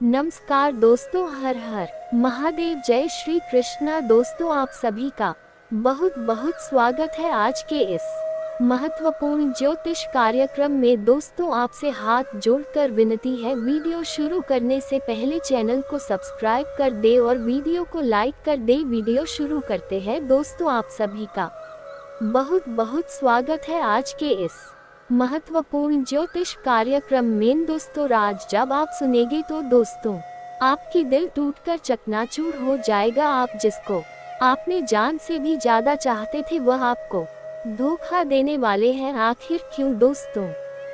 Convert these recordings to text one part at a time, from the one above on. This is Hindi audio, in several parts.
नमस्कार दोस्तों, हर हर महादेव, जय श्री कृष्णा। दोस्तों, आप सभी का बहुत बहुत स्वागत है आज के इस महत्वपूर्ण ज्योतिष कार्यक्रम में। दोस्तों, आपसे हाथ जोड़कर विनती है, वीडियो शुरू करने से पहले चैनल को सब्सक्राइब कर दे और वीडियो को लाइक कर दे। वीडियो शुरू करते हैं। दोस्तों, आप सभी का बहुत बहुत स्वागत है आज के इस महत्वपूर्ण ज्योतिष कार्यक्रम में। दोस्तों, आज जब आप सुनेंगे तो दोस्तों आपकी दिल टूटकर चकनाचूर हो जाएगा। आप जिसको आपने जान से भी ज्यादा चाहते थे, वह आपको धोखा देने वाले हैं। आखिर क्यों दोस्तों,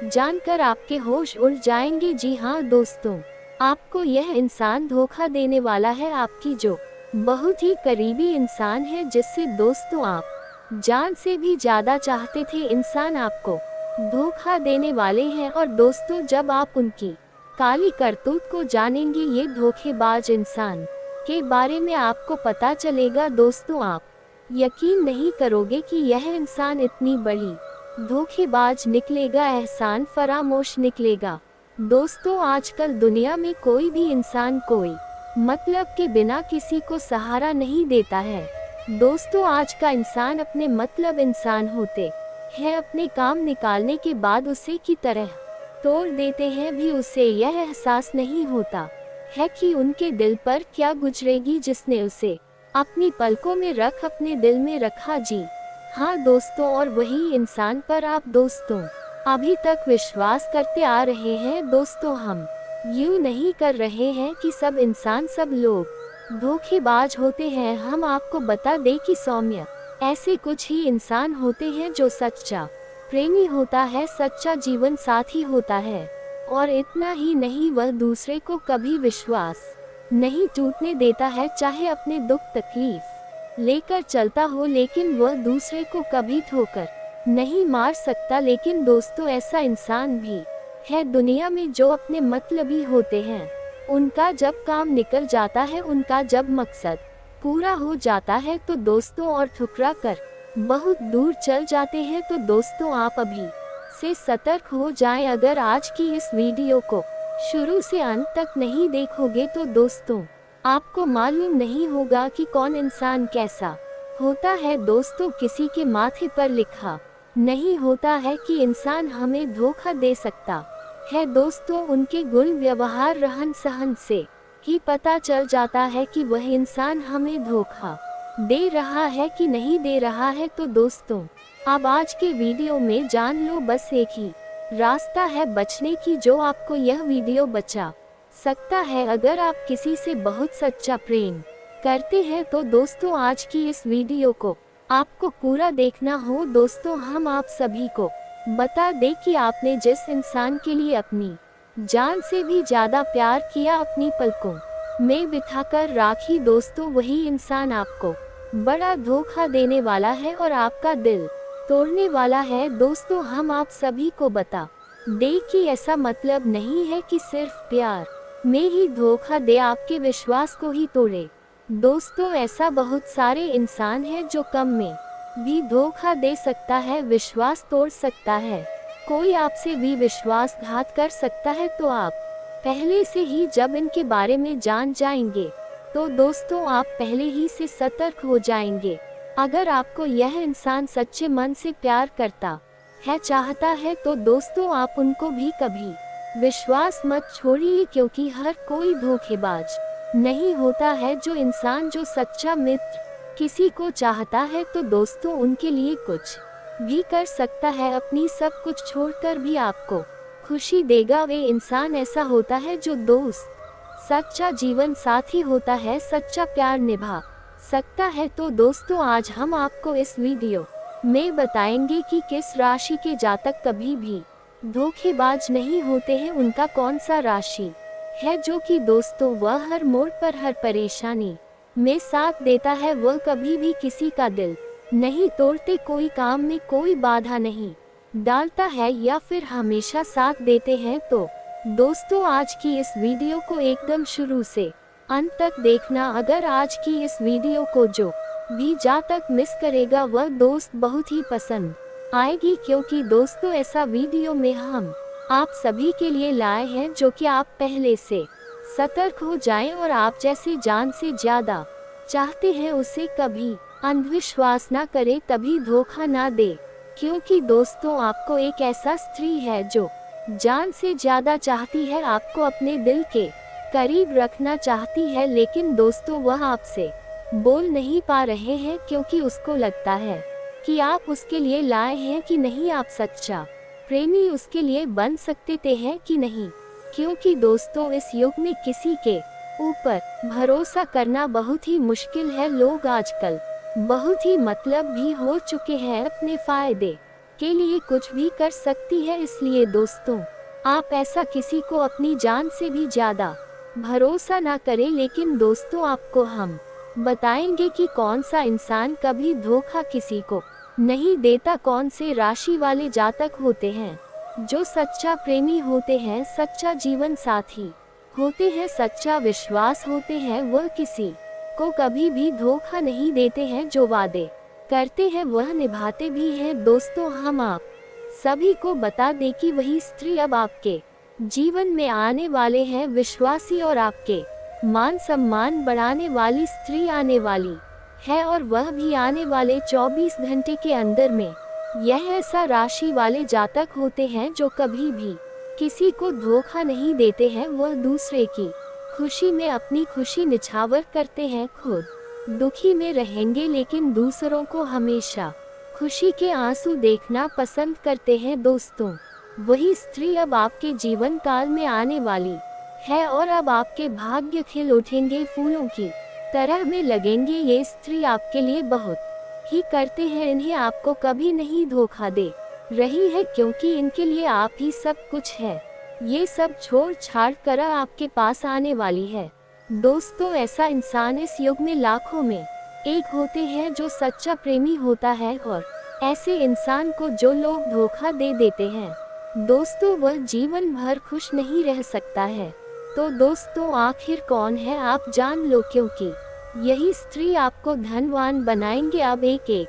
जानकर आपके होश उड़ जाएंगे। जी हाँ दोस्तों, आपको यह इंसान धोखा देने वाला है। आपकी जो बहुत ही करीबी इंसान है, जिससे दोस्तों आप जान से भी ज्यादा चाहते थे, इंसान आपको धोखा देने वाले हैं। और दोस्तों, जब आप उनकी काली करतूत को जानेंगे, ये धोखेबाज इंसान के बारे में आपको पता चलेगा। दोस्तों, आप यकीन नहीं करोगे कि यह इंसान इतनी बड़ी धोखेबाज निकलेगा, एहसान फरामोश निकलेगा। दोस्तों, आजकल दुनिया में कोई भी इंसान कोई मतलब के बिना किसी को सहारा नहीं देता है। दोस्तों, आज का इंसान अपने मतलब इंसान होते है, अपने काम निकालने के बाद उसे की तरह तोड़ देते हैं भी। उसे यह एहसास नहीं होता है कि उनके दिल पर क्या गुजरेगी, जिसने उसे अपनी पलकों में रख अपने दिल में रखा। जी हाँ दोस्तों, और वही इंसान पर आप दोस्तों अभी तक विश्वास करते आ रहे हैं। दोस्तों, हम यूँ नहीं कर रहे हैं कि सब इंसान सब लोग धोखेबाज होते हैं। हम आपको बता दें कि सौम्य ऐसे कुछ ही इंसान होते हैं जो सच्चा प्रेमी होता है, सच्चा जीवन साथी होता है। और इतना ही नहीं, वह दूसरे को कभी विश्वास नहीं टूटने देता है, चाहे अपने दुख तकलीफ लेकर चलता हो, लेकिन वह दूसरे को कभी ठोकर नहीं मार सकता। लेकिन दोस्तों, ऐसा इंसान भी है दुनिया में जो अपने मतलबी होते हैं। उनका जब काम निकल जाता है, उनका जब मकसद पूरा हो जाता है, तो दोस्तों और ठुकरा कर बहुत दूर चल जाते हैं। तो दोस्तों, आप अभी से सतर्क हो जाएं। अगर आज की इस वीडियो को शुरू से अंत तक नहीं देखोगे तो दोस्तों आपको मालूम नहीं होगा कि कौन इंसान कैसा होता है। दोस्तों, किसी के माथे पर लिखा नहीं होता है कि इंसान हमें धोखा दे सकता है। दोस्तों, उनके गुण, व्यवहार, रहन सहन से ही पता चल जाता है कि वह इंसान हमें धोखा दे रहा है कि नहीं दे रहा है। तो दोस्तों, अब आज के वीडियो में जान लो, बस एक ही रास्ता है बचने की, जो आपको यह वीडियो बचा सकता है। अगर आप किसी से बहुत सच्चा प्रेम करते हैं तो दोस्तों आज की इस वीडियो को आपको पूरा देखना हो। दोस्तों, हम आप सभी को बता दें कि आपने जिस इंसान के लिए अपनी जान से भी ज्यादा प्यार किया, अपनी पलकों में बिठाकर राखी, दोस्तों वही इंसान आपको बड़ा धोखा देने वाला है और आपका दिल तोड़ने वाला है। दोस्तों, हम आप सभी को बता दे कि ऐसा मतलब नहीं है कि सिर्फ प्यार में ही धोखा दे, आपके विश्वास को ही तोड़े। दोस्तों, ऐसा बहुत सारे इंसान हैं जो कम में भी धोखा दे सकता है, विश्वास तोड़ सकता है। कोई आपसे भी विश्वासघात कर सकता है, तो आप पहले से ही जब इनके बारे में जान जाएंगे तो दोस्तों आप पहले ही से सतर्क हो जाएंगे। अगर आपको यह इंसान सच्चे मन से प्यार करता है, चाहता है, तो दोस्तों आप उनको भी कभी विश्वास मत छोड़िए, क्योंकि हर कोई धोखेबाज नहीं होता है। जो इंसान, जो सच्चा मित्र किसी को चाहता है, तो दोस्तों उनके लिए कुछ भी कर सकता है, अपनी सब कुछ छोड़कर भी आपको खुशी देगा। वे इंसान ऐसा होता है जो दोस्त, सच्चा जीवन साथी होता है, सच्चा प्यार निभा सकता है। तो दोस्तों, आज हम आपको इस वीडियो में बताएंगे कि किस राशि के जातक कभी भी धोखेबाज नहीं होते हैं, उनका कौन सा राशि है जो कि दोस्तों वह हर मोड़ पर, हर परेशानी में साथ देता है, वह कभी भी किसी का दिल नहीं तोड़ते, कोई काम में कोई बाधा नहीं डालता है, या फिर हमेशा साथ देते हैं। तो दोस्तों, आज की इस वीडियो को एकदम शुरू से अंत तक देखना। अगर आज की इस वीडियो को जो भी जातक मिस करेगा, वह दोस्त बहुत ही पसंद आएगी, क्योंकि दोस्तों ऐसा वीडियो में हम आप सभी के लिए लाए हैं जो कि आप पहले से सतर्क हो जाएं और आप जैसे जान से ज्यादा चाहते हैं उसे कभी अंधविश्वास ना करें, तभी धोखा ना दे। क्योंकि दोस्तों आपको एक ऐसा स्त्री है जो जान से ज्यादा चाहती है, आपको अपने दिल के करीब रखना चाहती है, लेकिन दोस्तों वह आपसे बोल नहीं पा रहे हैं क्योंकि उसको लगता है कि आप उसके लिए लाए हैं कि नहीं, आप सच्चा प्रेमी उसके लिए बन सकते थे हैं कि नहीं। क्योंकि दोस्तों इस युग में किसी के ऊपर भरोसा करना बहुत ही मुश्किल है। लोग आजकल बहुत ही मतलब भी हो चुके हैं, अपने फायदे के लिए कुछ भी कर सकती है। इसलिए दोस्तों आप ऐसा किसी को अपनी जान से भी ज्यादा भरोसा ना करें। लेकिन दोस्तों आपको हम बताएंगे कि कौन सा इंसान कभी धोखा किसी को नहीं देता, कौन से राशि वाले जातक होते हैं जो सच्चा प्रेमी होते हैं, सच्चा जीवन साथी होते हैं, सच्चा विश्वास होते हैं, वह किसी को कभी भी धोखा नहीं देते हैं, जो वादे करते हैं वह निभाते भी हैं। दोस्तों हम आप सभी को बता दें कि वही स्त्री अब आपके जीवन में आने वाले हैं, विश्वासी और आपके मान सम्मान बढ़ाने वाली स्त्री आने वाली है, और वह भी आने वाले 24 घंटे के अंदर में। यह ऐसा राशि वाले जातक होते हैं जो कभी भी किसी को धोखा नहीं देते हैं, वह दूसरे की खुशी में अपनी खुशी निछावर करते हैं, खुद दुखी में रहेंगे लेकिन दूसरों को हमेशा खुशी के आंसू देखना पसंद करते हैं। दोस्तों वही स्त्री अब आपके जीवन काल में आने वाली है और अब आपके भाग्य खिल उठेंगे, फूलों की तरह में लगेंगे। ये स्त्री आपके लिए बहुत ही करते हैं, इन्हें आपको कभी नहीं धोखा दे रही है क्योंकि इनके लिए आप ही सब कुछ है। ये सब छोड़ छाड़ कर आपके पास आने वाली है। दोस्तों ऐसा इंसान इस युग में लाखों में एक होते हैं जो सच्चा प्रेमी होता है, और ऐसे इंसान को जो लोग धोखा दे देते हैं दोस्तों वह जीवन भर खुश नहीं रह सकता है। तो दोस्तों आखिर कौन है आप जान लो, क्योंकि यही स्त्री आपको धनवान बनाएंगे। अब एक एक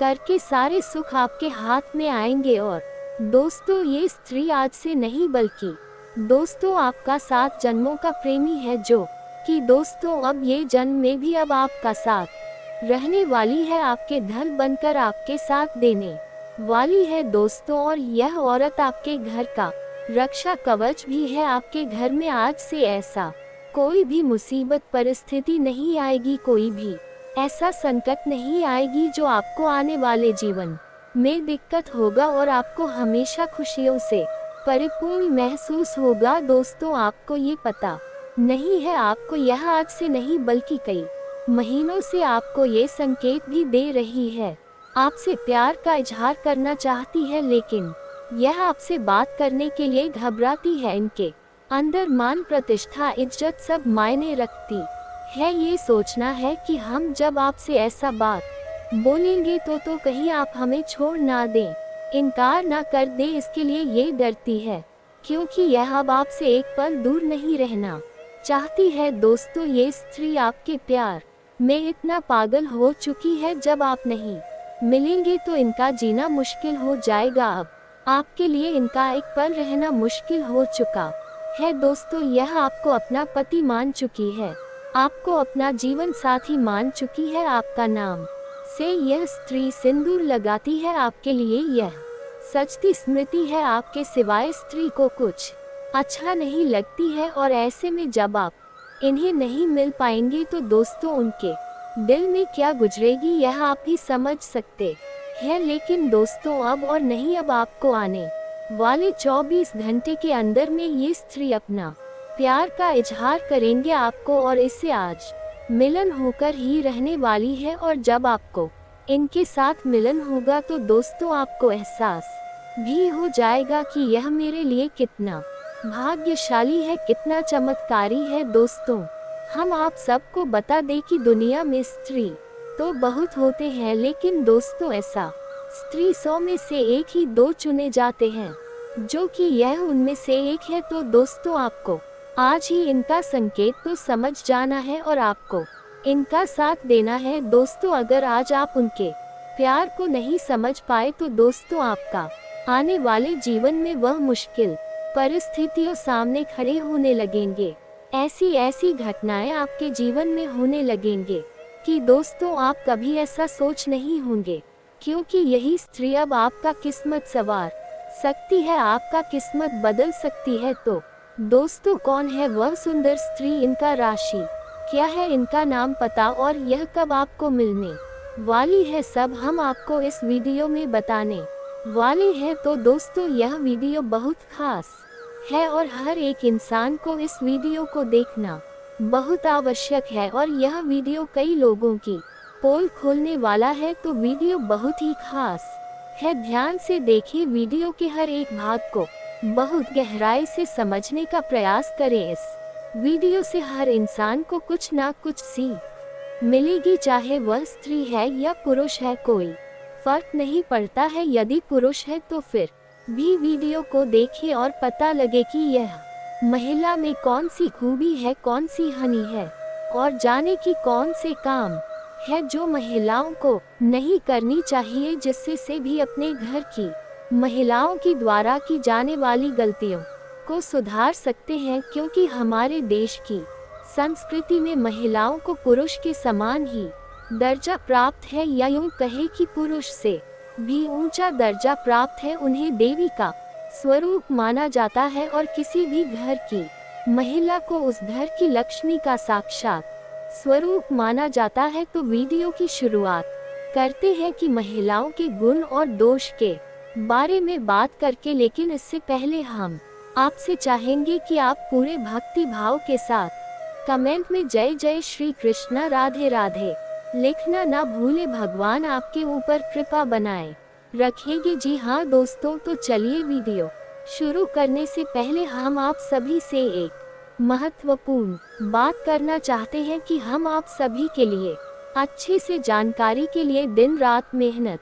करके सारे सुख आपके हाथ में आएंगे, और दोस्तों ये स्त्री आज से नहीं बल्कि दोस्तों आपका 7 जन्मों का प्रेमी है, जो कि दोस्तों अब ये जन्म में भी अब आपका साथ रहने वाली है, आपके धन बनकर आपके साथ देने वाली है दोस्तों। और यह औरत आपके घर का रक्षा कवच भी है। आपके घर में आज से ऐसा कोई भी मुसीबत परिस्थिति नहीं आएगी, कोई भी ऐसा संकट नहीं आएगी जो आपको आने वाले जीवन में दिक्कत होगा, और आपको हमेशा खुशियों से परिपूर्ण महसूस होगा। दोस्तों आपको ये पता नहीं है, आपको यह आज से नहीं बल्कि कई महीनों से आपको ये संकेत भी दे रही है, आपसे प्यार का इजहार करना चाहती है, लेकिन यह आपसे बात करने के लिए घबराती है। इनके अंदर मान प्रतिष्ठा इज्जत सब मायने रखती है। ये सोचना है कि हम जब आपसे ऐसा बात बोलेंगे तो कहीं आप हमें छोड़ ना दें, इनकार ना कर दे, इसके लिए ये डरती है क्योंकि यह अब आपसे एक पल दूर नहीं रहना चाहती है। दोस्तों ये स्त्री आपके प्यार में इतना पागल हो चुकी है, जब आप नहीं मिलेंगे तो इनका जीना मुश्किल हो जाएगा। अब आपके लिए इनका एक पल रहना मुश्किल हो चुका है। दोस्तों यह आपको अपना पति मान चुकी है, आपको अपना जीवन साथी मान चुकी है। आपका नाम से यह स्त्री सिंदूर लगाती है, आपके लिए यह सचती स्मृति है, आपके सिवाय स्त्री को कुछ अच्छा नहीं लगती है। और ऐसे में जब आप इन्हें नहीं मिल पाएंगे तो दोस्तों उनके दिल में क्या गुजरेगी यह आप ही समझ सकते हैं। लेकिन दोस्तों अब और नहीं, अब आपको आने वाले 24 घंटे के अंदर में ये स्त्री अपना प्यार का इजहार करेंगे आपको, और इससे आज मिलन होकर ही रहने वाली है। और जब आपको इनके साथ मिलन होगा तो दोस्तों आपको एहसास भी हो जाएगा कि यह मेरे लिए कितना भाग्यशाली है, कितना चमत्कारी है। दोस्तों हम आप सबको बता दें कि दुनिया में स्त्री तो बहुत होते हैं, लेकिन दोस्तों ऐसा स्त्री 100 में से 1 ही 2 चुने जाते हैं, जो कि यह उनमें से एक है। तो दोस्तों आपको आज ही इनका संकेत तो समझ जाना है और आपको इनका साथ देना है। दोस्तों अगर आज आप उनके प्यार को नहीं समझ पाए तो दोस्तों आपका आने वाले जीवन में वह मुश्किल परिस्थितियों सामने खड़े होने लगेंगे। ऐसी ऐसी घटनाएं आपके जीवन में होने लगेंगे कि दोस्तों आप कभी ऐसा सोच नहीं होंगे, क्योंकि यही स्त्री अब आपका किस्मत सवार सकती है, आपका किस्मत बदल सकती है। तो दोस्तों कौन है वह सुंदर स्त्री, इनका राशि क्या है, इनका नाम, पता और यह कब आपको मिलने वाली है, सब हम आपको इस वीडियो में बताने वाले हैं। तो दोस्तों यह वीडियो बहुत खास है और हर एक इंसान को इस वीडियो को देखना बहुत आवश्यक है और यह वीडियो कई लोगों की पोल खोलने वाला है। तो वीडियो बहुत ही खास है, ध्यान से देखिए, वीडियो के हर एक भाग को बहुत गहराई से समझने का प्रयास करें। इस वीडियो से हर इंसान को कुछ ना कुछ सीख मिलेगी, चाहे वह स्त्री है या पुरुष है, कोई फर्क नहीं पड़ता है। यदि पुरुष है तो फिर भी वीडियो को देखें और पता लगे कि यह महिला में कौन सी खूबी है, कौन सी हानि है, और जाने कि कौन से काम है जो महिलाओं को नहीं करनी चाहिए, जिससे से भी अपने घर की महिलाओं की द्वारा की जाने वाली गलतियों को सुधार सकते हैं। क्योंकि हमारे देश की संस्कृति में महिलाओं को पुरुष के समान ही दर्जा प्राप्त है, या यूं कहे कि पुरुष से भी ऊंचा दर्जा प्राप्त है। उन्हें देवी का स्वरूप माना जाता है और किसी भी घर की महिला को उस घर की लक्ष्मी का साक्षात स्वरूप माना जाता है। तो वीडियो की शुरुआत करते हैं कि महिलाओं के गुण और दोष के बारे में बात करके, लेकिन इससे पहले हम आपसे चाहेंगे कि आप पूरे भक्ति भाव के साथ कमेंट में जय जय श्री कृष्णा, राधे राधे लिखना ना भूले। भगवान आपके ऊपर कृपा बनाए रखेंगे। जी हाँ दोस्तों, तो चलिए वीडियो शुरू करने से पहले हम आप सभी से एक महत्वपूर्ण बात करना चाहते हैं कि हम आप सभी के लिए अच्छे से जानकारी के लिए दिन रात मेहनत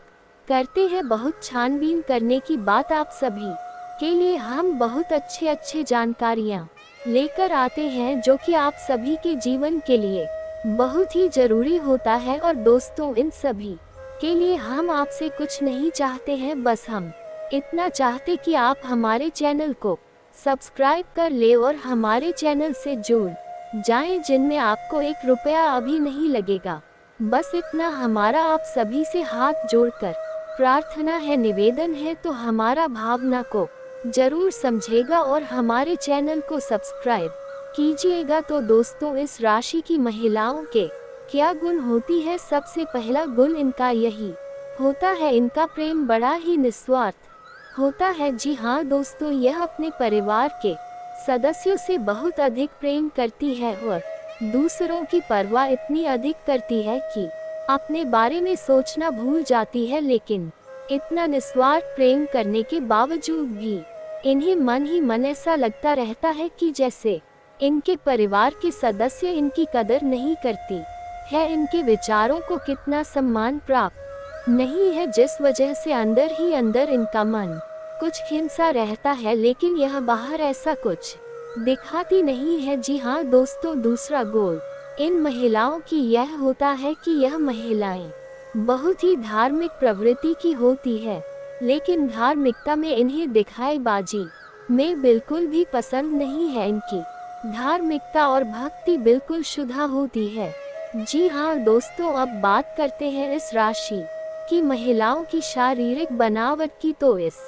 करते हैं। बहुत छानबीन करने की बात आप सभी के लिए हम बहुत अच्छे जानकारियाँ लेकर आते हैं, जो कि आप सभी के जीवन के लिए बहुत ही जरूरी होता है। और दोस्तों इन सभी के लिए हम आपसे कुछ नहीं चाहते हैं, बस हम इतना चाहते कि आप हमारे चैनल को सब्सक्राइब कर ले और हमारे चैनल से जुड़ जाएं, जिनमें आपको 1 रुपया अभी नहीं लगेगा। बस इतना हमारा आप सभी से हाथ जोड़कर प्रार्थना है, निवेदन है। तो हमारा भावना को जरूर समझेगा और हमारे चैनल को सब्सक्राइब कीजिएगा। तो दोस्तों इस राशि की महिलाओं के क्या गुण होती है? सबसे पहला गुण इनका यही होता है, इनका प्रेम बड़ा ही निस्वार्थ होता है। जी हाँ दोस्तों, यह अपने परिवार के सदस्यों से बहुत अधिक प्रेम करती है और दूसरों की परवाह इतनी अधिक करती है कि अपने बारे में सोचना भूल जाती है। लेकिन इतना निस्वार्थ प्रेम करने के बावजूद भी इन्हें मन ही मन ऐसा लगता रहता है कि जैसे इनके परिवार के सदस्य इनकी कदर नहीं करती है, इनके विचारों को कितना सम्मान प्राप्त नहीं है, जिस वजह से अंदर ही अंदर इनका मन कुछ खिंसा रहता है। लेकिन यह बाहर ऐसा कुछ दिखाती नहीं है। जी हाँ दोस्तों, दूसरा गुण इन महिलाओं की यह होता है कि यह महिलाएं बहुत ही धार्मिक प्रवृत्ति की होती है, लेकिन धार्मिकता में इन्हें दिखाईबाजी में बिल्कुल भी पसंद नहीं है। इनकी धार्मिकता और भक्ति बिल्कुल शुद्ध होती है। जी हाँ दोस्तों, अब बात करते हैं इस राशि की महिलाओं की शारीरिक बनावट की। तो इस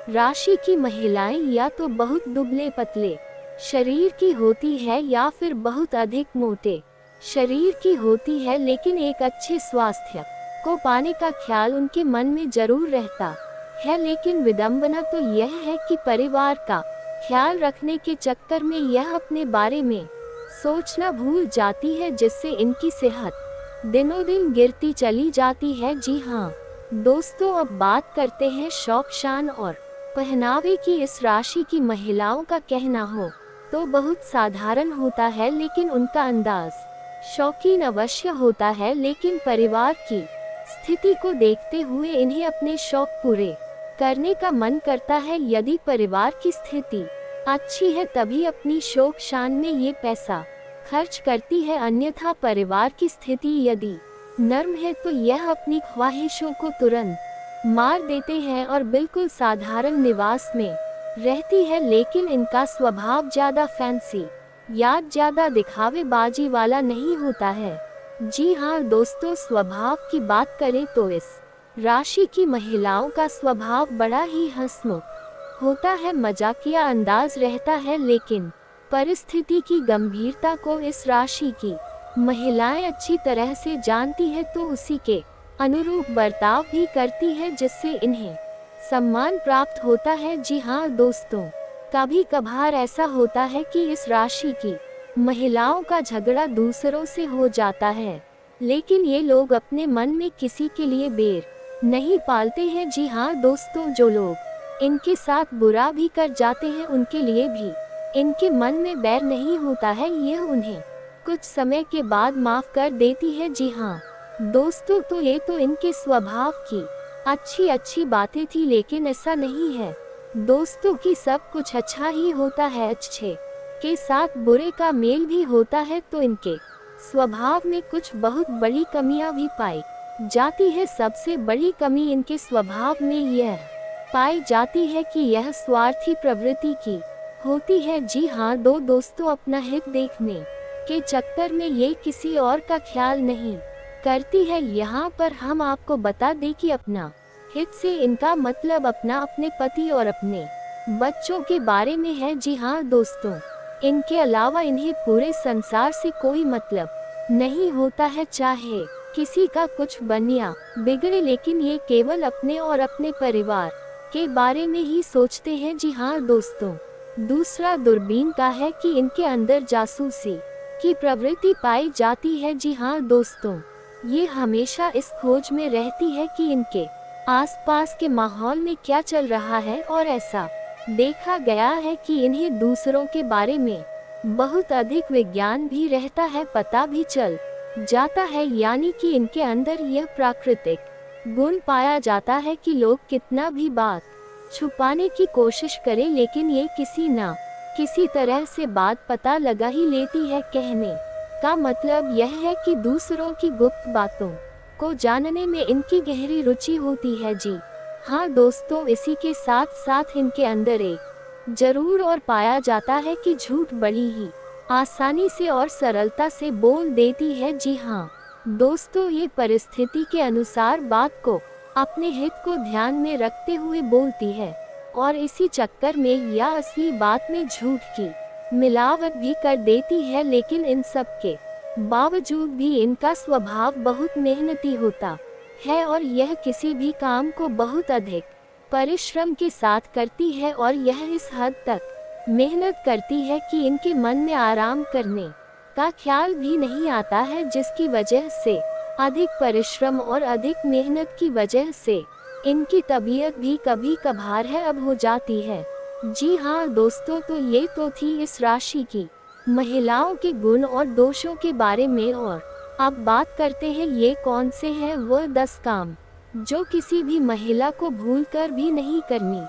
राशि की महिलाएं या तो बहुत दुबले पतले शरीर की होती है या फिर बहुत अधिक मोटे शरीर की होती है, लेकिन एक अच्छे स्वास्थ्य को पाने का ख्याल उनके मन में जरूर रहता है। लेकिन विडंबना तो यह है कि परिवार का ख्याल रखने के चक्कर में यह अपने बारे में सोचना भूल जाती है, जिससे इनकी सेहत दिनों दिन गिरती चली जाती है। जी हाँ दोस्तों, अब बात करते हैं शौक शान और पहनावे की। इस राशि की महिलाओं का कहना हो तो बहुत साधारण होता है, लेकिन उनका अंदाज शौकीन अवश्य होता है। लेकिन परिवार की स्थिति को देखते हुए इन्हें अपने शौक पूरे करने का मन करता है। यदि परिवार की स्थिति अच्छी है तभी अपनी शौक शान में ये पैसा खर्च करती है, अन्यथा परिवार की स्थिति यदि नर्म है तो यह अपनी ख्वाहिशों को तुरंत मार देते हैं और बिल्कुल साधारण निवास में रहती है। लेकिन इनका स्वभाव ज्यादा फैंसी याद ज्यादा दिखावेबाजी वाला नहीं होता है। जी हाँ दोस्तों, स्वभाव की बात करें तो इस राशि की महिलाओं का स्वभाव बड़ा ही हंसमुख होता है, मजाकिया अंदाज रहता है, लेकिन परिस्थिति की गंभीरता को इस राशि की महिलाएं अच्छी तरह से जानती है, तो उसी के अनुरूप बर्ताव भी करती है, जिससे इन्हें सम्मान प्राप्त होता है। जी हाँ दोस्तों, कभी कभार ऐसा होता है कि इस राशि की महिलाओं का झगड़ा दूसरों से हो जाता है, लेकिन ये लोग अपने मन में किसी के लिए बैर नहीं पालते हैं। जी हाँ दोस्तों, जो लोग इनके साथ बुरा भी कर जाते हैं, उनके लिए भी इनके मन में बैर नहीं होता है, यह उन्हें कुछ समय के बाद माफ कर देती है। जी हाँ दोस्तों, तो ये तो इनके स्वभाव की अच्छी बातें थी, लेकिन ऐसा नहीं है दोस्तों कि सब कुछ अच्छा ही होता है। अच्छे के साथ बुरे का मेल भी होता है, तो इनके स्वभाव में कुछ बहुत बड़ी कमियां भी पाई जाती है। सबसे बड़ी कमी इनके स्वभाव में यह पाई जाती है कि यह स्वार्थी प्रवृत्ति की होती है। जी हाँ दोस्तों, अपना हित देखने के चक्कर में ये किसी और का ख्याल नहीं करती है। यहाँ पर हम आपको बता दें कि अपना हित से इनका मतलब अपने पति और अपने बच्चों के बारे में है। जी हाँ दोस्तों, इनके अलावा इन्हें पूरे संसार से कोई मतलब नहीं होता है, चाहे किसी का कुछ बने या बिगड़े, लेकिन ये केवल अपने और अपने परिवार के बारे में ही सोचते हैं। जी हाँ दोस्तों, दूसरा दूरबीन का है कि इनके अंदर जासूसी की प्रवृत्ति पाई जाती है। जी हाँ दोस्तों, ये हमेशा इस खोज में रहती है कि इनके आसपास के माहौल में क्या चल रहा है, और ऐसा देखा गया है कि इन्हें दूसरों के बारे में बहुत अधिक विज्ञान भी रहता है, पता भी चल जाता है। यानी कि इनके अंदर यह प्राकृतिक गुण पाया जाता है कि लोग कितना भी बात छुपाने की कोशिश करें, लेकिन ये किसी न किसी तरह से बात पता लगा ही लेती है। कहने का मतलब यह है कि दूसरों की गुप्त बातों को जानने में इनकी गहरी रुचि होती है। जी हाँ दोस्तों, इसी के साथ साथ इनके अंदर एक जरूर और पाया जाता है कि झूठ बड़ी ही आसानी से और सरलता से बोल देती है। जी हाँ दोस्तों, ये परिस्थिति के अनुसार बात को अपने हित को ध्यान में रखते हुए बोलती है, और इसी चक्कर में या असली बात में झूठ की मिलावट भी कर देती है। लेकिन इन सब के बावजूद भी इनका स्वभाव बहुत मेहनती होता है, और यह किसी भी काम को बहुत अधिक परिश्रम के साथ करती है, और यह इस हद तक मेहनत करती है कि इनके मन में आराम करने का ख्याल भी नहीं आता है, जिसकी वजह से अधिक परिश्रम और अधिक मेहनत की वजह से इनकी तबीयत भी कभी कभार है अब हो जाती है। जी हाँ दोस्तों, तो ये तो थी इस राशि की महिलाओं के गुण और दोषों के बारे में, और अब बात करते हैं ये कौन से हैं वह 10 काम जो किसी भी महिला को भूलकर भी नहीं करनी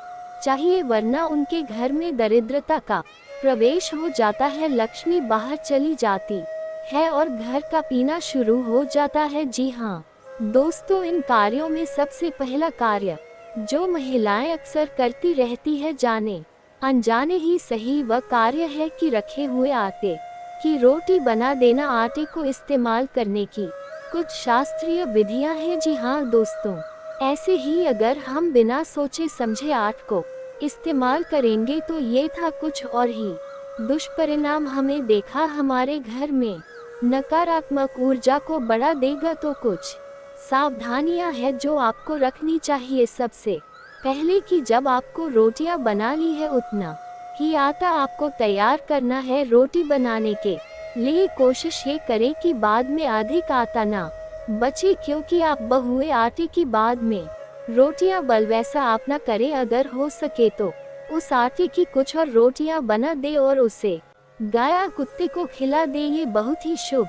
चाहिए, वरना उनके घर में दरिद्रता का प्रवेश हो जाता है, लक्ष्मी बाहर चली जाती है और घर का पीना शुरू हो जाता है। जी हाँ दोस्तों, इन कार्यों में सबसे पहला कार्य जो महिलाएं अक्सर करती रहती है, जाने अनजाने ही सही, वह कार्य है कि रखे हुए आटे की रोटी बना देना। आटे को इस्तेमाल करने की कुछ शास्त्रीय विधियां हैं। जी हाँ दोस्तों, ऐसे ही अगर हम बिना सोचे समझे आटे को इस्तेमाल करेंगे तो ये था कुछ और ही दुष्परिणाम हमें देखा हमारे घर में नकारात्मक ऊर्जा को बढ़ा देगा। तो कुछ सावधानियां हैं जो आपको रखनी चाहिए। सबसे पहले कि जब आपको रोटियां बना ली है उतना ही आटा आपको तैयार करना है। रोटी बनाने के लिए कोशिश ये करें कि बाद में अधिक आटा ना बचे, क्योंकि आप बहुए आटे की बाद में रोटियां बल वैसा आप ना करें। अगर हो सके तो उस आटे की कुछ और रोटियां बना दे और उसे गाय या कुत्ते को खिला दे, ये बहुत ही शुभ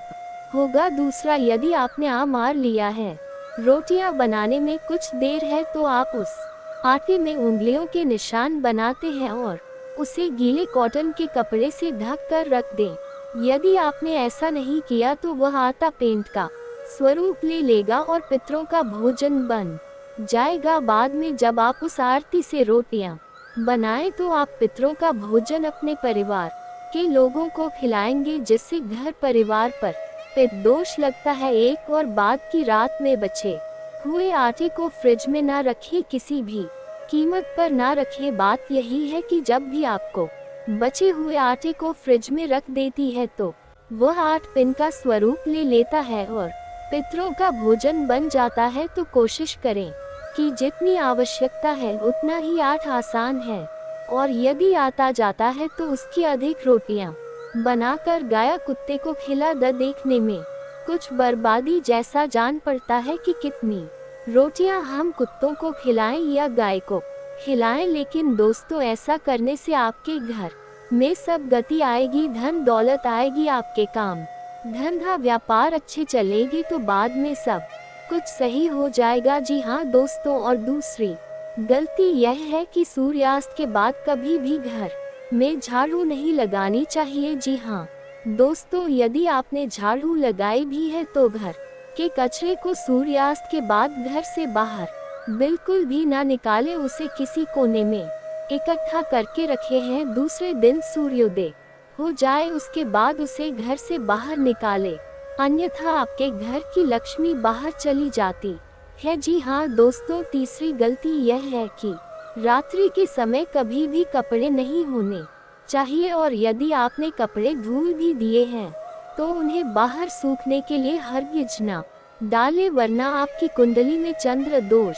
होगा। दूसरा, यदि आपने मार लिया है रोटियां बनाने में कुछ देर है तो आप उस आटे में उंगलियों के निशान बनाते हैं और उसे गीले कॉटन के कपड़े से ढक कर रख दें। यदि आपने ऐसा नहीं किया तो वह आटा पेंट का स्वरूप ले लेगा और पितरों का भोजन बन जाएगा। बाद में जब आप उस आरती से रोटियां बनाएं तो आप पितरों का भोजन अपने परिवार के लोगों को खिलाएंगे, जिससे घर परिवार पर दोष लगता है। एक और बात की रात में बचे हुए आटे को फ्रिज में ना रखें, किसी भी कीमत पर ना रखें। बात यही है कि जब भी आपको बचे हुए आटे को फ्रिज में रख देती है तो वह 8 पिन का स्वरूप ले लेता है और पितरों का भोजन बन जाता है। तो कोशिश करें कि जितनी आवश्यकता है उतना ही 8 आसान है, और यदि आता जाता है तो उसकी अधिक रोटियां बनाकर गाय कुत्ते को खिला द। देखने में कुछ बर्बादी जैसा जान पड़ता है कि कितनी रोटियां हम कुत्तों को खिलाएं या गाय को खिलाएं, लेकिन दोस्तों ऐसा करने से आपके घर में सब गति आएगी, धन दौलत आएगी, आपके काम धंधा व्यापार अच्छे चलेगी, तो बाद में सब कुछ सही हो जाएगा। जी हाँ दोस्तों, और दूसरी गलती यह है कि सूर्यास्त के बाद कभी भी घर में झाड़ू नहीं लगानी चाहिए। जी हाँ दोस्तों, यदि आपने झाड़ू लगाई भी है तो घर के कचरे को सूर्यास्त के बाद घर से बाहर बिल्कुल भी ना निकाले, उसे किसी कोने में इकट्ठा करके रखे हैं। दूसरे दिन सूर्योदय हो जाए उसके बाद उसे घर से बाहर निकाले, अन्यथा आपके घर की लक्ष्मी बाहर चली जाती है। जी हाँ दोस्तों, तीसरी गलती यह है कि रात्रि के समय कभी भी कपड़े नहीं होने चाहिए, और यदि आपने कपड़े धुल भी दिए हैं तो उन्हें बाहर सूखने के लिए हरगिज ना डालें, वरना आपकी कुंडली में चंद्र दोष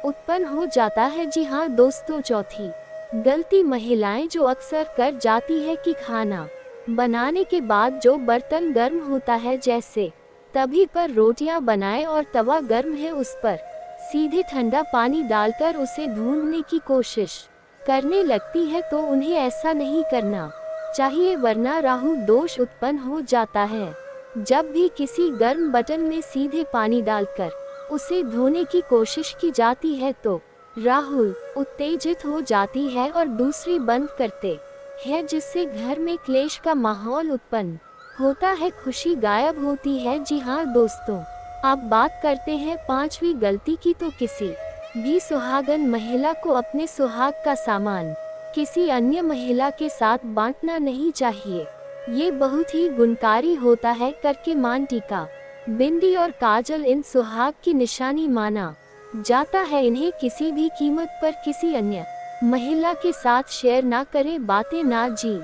उत्पन्न हो जाता है। जी हाँ दोस्तों, चौथी गलती महिलाएं जो अक्सर कर जाती है कि खाना बनाने के बाद जो बर्तन गर्म होता है, जैसे तभी पर रोटियां बनाएं और तवा गर्म है उस पर सीधे ठंडा पानी डालकर उसे भूनने की कोशिश करने लगती है, तो उन्हें ऐसा नहीं करना चाहिए, वरना राहु दोष उत्पन्न हो जाता है। जब भी किसी गर्म बर्तन में सीधे पानी डालकर उसे धोने की कोशिश की जाती है तो राहु उत्तेजित हो जाती है और दूसरी बंद करते हैं, जिससे घर में क्लेश का माहौल उत्पन्न होता है, खुशी गायब होती है। जी हाँ दोस्तों, अब बात करते हैं पांचवी गलती की। तो किसी भी सुहागन महिला को अपने सुहाग का सामान किसी अन्य महिला के साथ बांटना नहीं चाहिए। ये बहुत ही गुणकारी होता है। करके मान टीका, बिंदी और काजल इन सुहाग की निशानी माना जाता है। इन्हें किसी भी कीमत पर किसी अन्य महिला के साथ शेयर ना करें, बातें ना। जी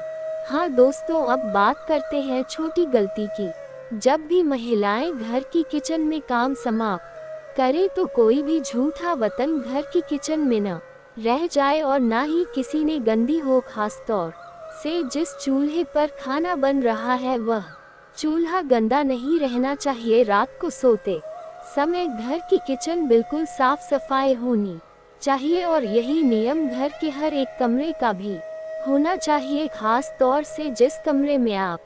हाँ दोस्तों, अब बात करते हैं छोटी गलती की। जब भी महिलाएं घर की किचन में काम समाप्त करें तो कोई भी झूठा बर्तन घर की किचन में न रह जाए, और ना ही किसी ने गंदी हो। खास तौर से जिस चूल्हे पर खाना बन रहा है वह चूल्हा गंदा नहीं रहना चाहिए। रात को सोते समय घर की किचन बिल्कुल साफ सफाई होनी चाहिए, और यही नियम घर के हर एक कमरे का भी होना चाहिए। खास तौर से जिस कमरे में आप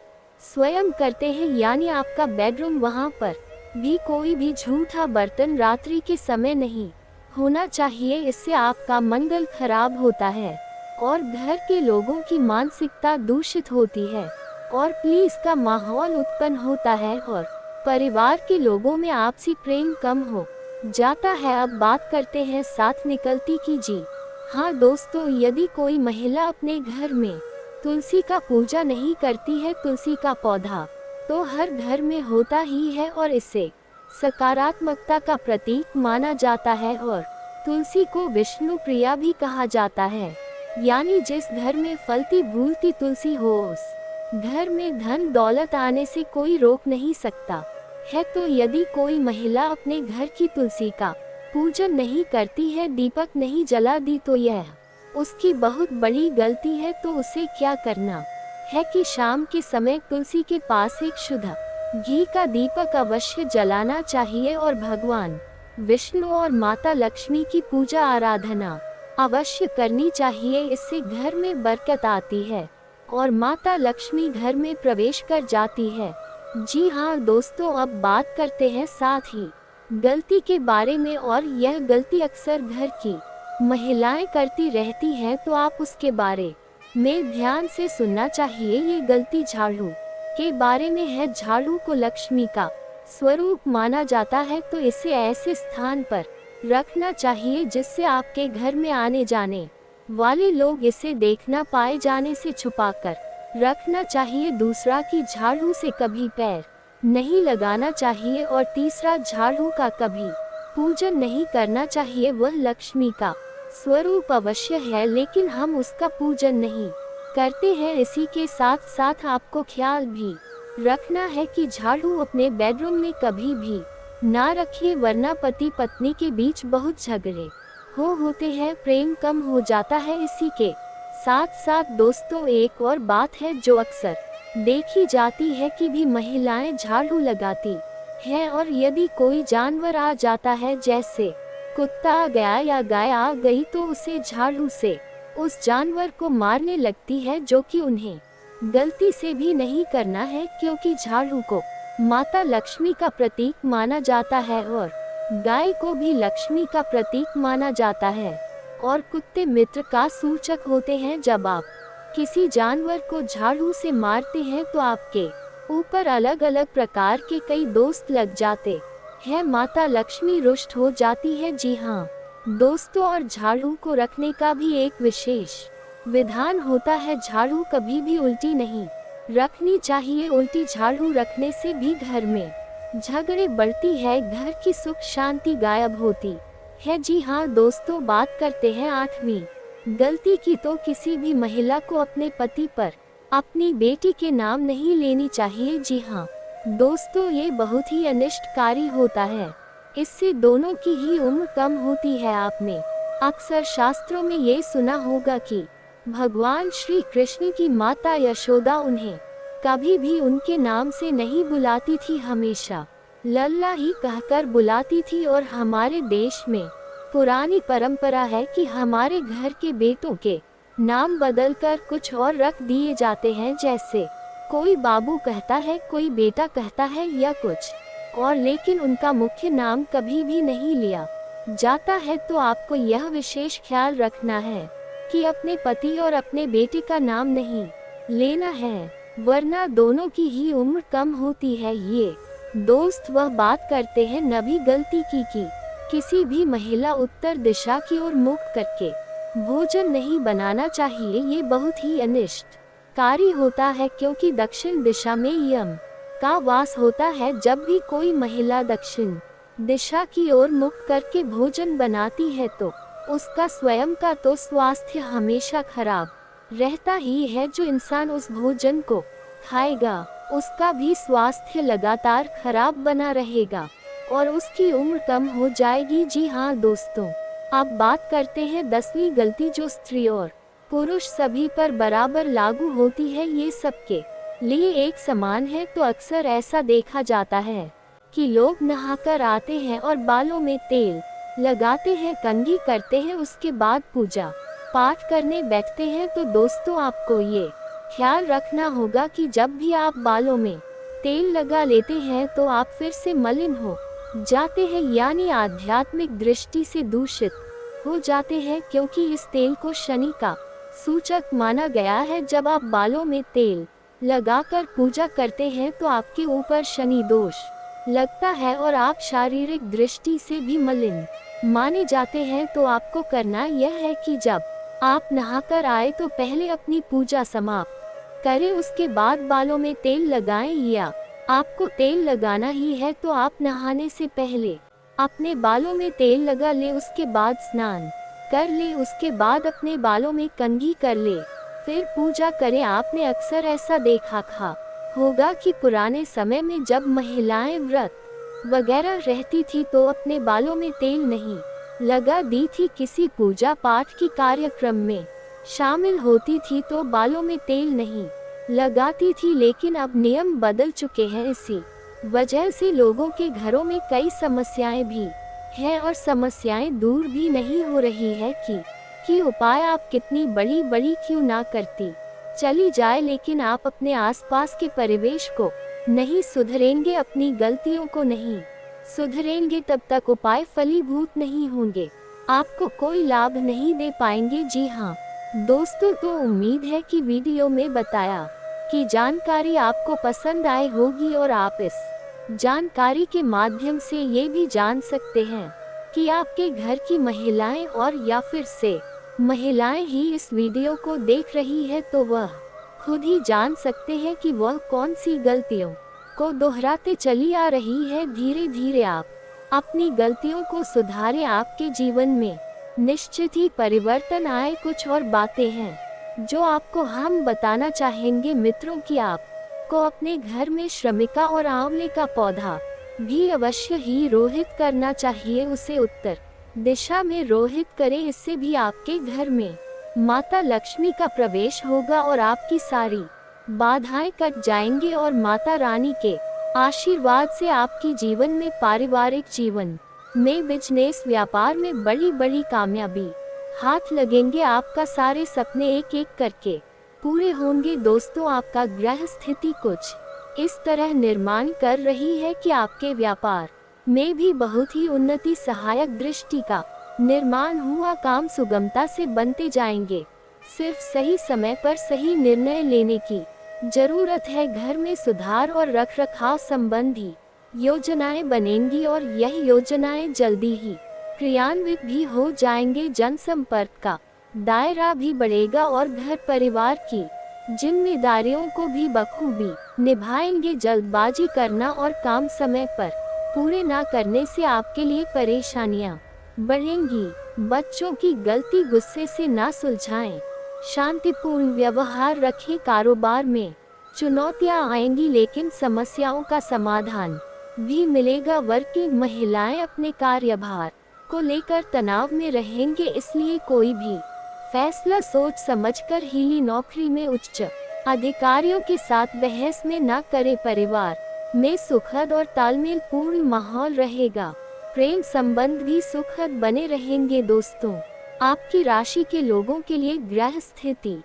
स्वयं करते हैं, यानी आपका बेडरूम, वहां पर भी कोई भी झूठा बर्तन रात्रि के समय नहीं होना चाहिए। इससे आपका मंगल खराब होता है और घर के लोगों की मानसिकता दूषित होती है और प्लीज का माहौल उत्पन्न होता है और परिवार के लोगों में आपसी प्रेम कम हो जाता है। अब बात करते हैं साथ निकलती की। जी हाँ दोस्तों, यदि कोई महिला अपने घर में तुलसी का पूजा नहीं करती है, तुलसी का पौधा तो हर घर में होता ही है और इसे सकारात्मकता का प्रतीक माना जाता है, और तुलसी को विष्णु प्रिया भी कहा जाता है। यानी जिस घर में फलती फूलती तुलसी हो उस घर में धन दौलत आने से कोई रोक नहीं सकता है। तो यदि कोई महिला अपने घर की तुलसी का पूजन नहीं करती है, दीपक नहीं जला दी, तो यह उसकी बहुत बड़ी गलती है। तो उसे क्या करना है कि शाम के समय तुलसी के पास एक शुद्ध घी का दीपक अवश्य जलाना चाहिए और भगवान विष्णु और माता लक्ष्मी की पूजा आराधना अवश्य करनी चाहिए। इससे घर में बरकत आती है और माता लक्ष्मी घर में प्रवेश कर जाती है। जी हाँ दोस्तों, अब बात करते हैं साथ ही गलती के बारे में, और यह गलती अक्सर घर की महिलाएं करती रहती हैं, तो आप उसके बारे में ध्यान से सुनना चाहिए। ये गलती झाड़ू के बारे में है। झाड़ू को लक्ष्मी का स्वरूप माना जाता है, तो इसे ऐसे स्थान पर रखना चाहिए जिससे आपके घर में आने जाने वाले लोग इसे देखना पाए, जाने से छुपाकर रखना चाहिए। दूसरा कि झाड़ू से कभी पैर नहीं लगाना चाहिए। और तीसरा, झाड़ू का कभी पूजन नहीं करना चाहिए। वह लक्ष्मी का स्वरूप अवश्य है, लेकिन हम उसका पूजन नहीं करते हैं। इसी के साथ साथ आपको ख्याल भी रखना है कि झाड़ू अपने बेडरूम में कभी भी ना रखिए, वरना पति पत्नी के बीच बहुत झगड़े होते हैं, प्रेम कम हो जाता है। इसी के साथ साथ दोस्तों, एक और बात है जो अक्सर देखी जाती है कि भी महिलाएं झाड़ू लगाती हैं, और यदि कोई जानवर आ जाता है, जैसे कुत्ता आ गया या गाय आ गई, तो उसे झाड़ू से उस जानवर को मारने लगती है, जो कि उन्हें गलती से भी नहीं करना है, क्योंकि झाड़ू को माता लक्ष्मी का प्रतीक माना जाता है और गाय को भी लक्ष्मी का प्रतीक माना जाता है, और कुत्ते मित्र का सूचक होते हैं। जब आप किसी जानवर को झाड़ू से मारते हैं तो आपके ऊपर अलग अलग प्रकार के कई दोस्त लग जाते हैं, माता लक्ष्मी रुष्ट हो जाती है। जी हाँ दोस्तों, और झाड़ू को रखने का भी एक विशेष विधान होता है। झाड़ू कभी भी उल्टी नहीं रखनी चाहिए। उल्टी झाड़ू रखने से भी घर में झगड़े बढ़ती है, घर की सुख शांति गायब होती है। जी हाँ दोस्तों, बात करते हैं 8वीं गलती की। तो किसी भी महिला को अपने पति पर अपनी बेटी के नाम नहीं लेनी चाहिए। जी हाँ दोस्तों, ये बहुत ही अनिष्टकारी होता है। इससे दोनों की ही उम्र कम होती है। आपने अक्सर शास्त्रों में ये सुना होगा कि भगवान श्री कृष्ण की माता यशोदा उन्हें कभी भी उनके नाम से नहीं बुलाती थी, हमेशा लल्ला ही कहकर बुलाती थी। और हमारे देश में पुरानी परंपरा है कि हमारे घर के बेटों के नाम बदलकर कुछ और रख दिए जाते हैं, जैसे कोई बाबू कहता है, कोई बेटा कहता है या कुछ और, लेकिन उनका मुख्य नाम कभी भी नहीं लिया जाता है। तो आपको यह विशेष ख्याल रखना है कि अपने पति और अपने बेटे का नाम नहीं लेना है, वरना दोनों की ही उम्र कम होती है। ये दोस्त वह बात करते हैं 9वीं गलती की किसी भी महिला उत्तर दिशा की ओर मुख करके भोजन नहीं बनाना चाहिए। ये बहुत ही अनिष्टकारी होता है, क्योंकि दक्षिण दिशा में यम का वास होता है। जब भी कोई महिला दक्षिण दिशा की ओर मुख करके भोजन बनाती है तो उसका स्वयं का तो स्वास्थ्य हमेशा खराब रहता ही है। जो इंसान उस भोजन को खाएगा उसका भी स्वास्थ्य लगातार खराब बना रहेगा और उसकी उम्र कम हो जाएगी। जी हाँ दोस्तों, अब बात करते हैं 10वीं गलती, जो स्त्री और पुरुष सभी पर बराबर लागू होती है। ये सबके लिए एक समान है। तो अक्सर ऐसा देखा जाता है कि लोग नहाकर आते हैं और बालों में तेल लगाते हैं, कंघी करते हैं, उसके बाद पूजा पाठ करने बैठते हैं। तो दोस्तों, आपको ये ख्याल रखना होगा कि जब भी आप बालों में तेल लगा लेते हैं तो आप फिर से मलिन हो जाते हैं, यानी आध्यात्मिक दृष्टि से दूषित हो जाते हैं, क्योंकि इस तेल को शनि का सूचक माना गया है। जब आप बालों में तेल लगाकर पूजा करते हैं तो आपके ऊपर शनि दोष लगता है और आप शारीरिक दृष्टि से भी मलिन माने जाते हैं। तो आपको करना यह है कि जब आप नहाकर आए तो पहले अपनी पूजा समाप्त करें, उसके बाद बालों में तेल लगाएं। या आपको तेल लगाना ही है तो आप नहाने से पहले अपने बालों में तेल लगा ले, उसके बाद स्नान कर ले, उसके बाद अपने बालों में कंघी कर ले, फिर पूजा करें। आपने अक्सर ऐसा देखा होगा कि पुराने समय में जब महिलाएं व्रत वगैरह रहती थी तो अपने बालों में तेल नहीं लगा दी थी, किसी पूजा पाठ की कार्यक्रम में शामिल होती थी तो बालों में तेल नहीं लगाती थी। लेकिन अब नियम बदल चुके हैं, इसी वजह से लोगों के घरों में कई समस्याएं भी हैं और समस्याएं दूर भी नहीं हो रही है कि उपाय आप कितनी बड़ी क्यों ना करती चली जाए, लेकिन आप अपने आसपास के परिवेश को नहीं सुधरेंगे, अपनी गलतियों को नहीं सुधरेंगे, तब तक उपाय फलीभूत नहीं होंगे, आपको कोई लाभ नहीं दे पाएंगे। जी हाँ दोस्तों, तो उम्मीद है कि वीडियो में बताया कि जानकारी आपको पसंद आई होगी और आप इस जानकारी के माध्यम से ये भी जान सकते हैं कि आपके घर की महिलाएं और या फिर से महिलाएं ही इस वीडियो को देख रही है तो वह खुद ही जान सकते हैं कि वह कौन सी गलतियों को दोहराते चली आ रही है। धीरे धीरे आप अपनी गलतियों को सुधारें, आपके जीवन में निश्चित ही परिवर्तन आए। कुछ और बातें हैं जो आपको हम बताना चाहेंगे मित्रों कि आपको अपने घर में श्रमिका और आंवले का पौधा भी अवश्य ही रोहित करना चाहिए। उसे उत्तर दिशा में रोहित करें, इससे भी आपके घर में माता लक्ष्मी का प्रवेश होगा और आपकी सारी बाधाएं कट जाएंगी और माता रानी के आशीर्वाद से आपकी जीवन में पारिवारिक जीवन में बिजनेस व्यापार में बड़ी बड़ी कामयाबी हाथ लगेंगे। आपका सारे सपने एक एक करके पूरे होंगे। दोस्तों, आपका ग्रह स्थिति कुछ इस तरह निर्माण कर रही है कि आपके व्यापार में भी बहुत ही उन्नति सहायक दृष्टि का निर्माण हुआ काम सुगमता से बनते जाएंगे। सिर्फ सही समय पर सही निर्णय लेने की जरूरत है। घर में सुधार और रखरखाव संबंधी योजनाएं बनेंगी और यह योजनाएं जल्दी ही क्रियान्वित भी हो जाएंगे। जनसंपर्क का दायरा भी बढ़ेगा और घर परिवार की जिम्मेदारियों को भी बखूबी निभाएंगे। जल्दबाजी करना और काम समय पर पूरे ना करने से आपके लिए परेशानियां बढ़ेंगी। बच्चों की गलती गुस्से से ना सुलझाएं, शांतिपूर्ण व्यवहार रखें। कारोबार में चुनौतियां आएंगी लेकिन समस्याओं का समाधान भी मिलेगा। वर्किंग महिलाएं अपने कार्यभार को लेकर तनाव में रहेंगे, इसलिए कोई भी फैसला सोच समझकर ही ली। नौकरी में उच्च अधिकारियों के साथ बहस में ना करें। परिवार में सुखद और तालमेल पूर्ण माहौल रहेगा। प्रेम संबंध भी सुखद बने रहेंगे। दोस्तों, आपकी राशि के लोगों के लिए ग्रह स्थिति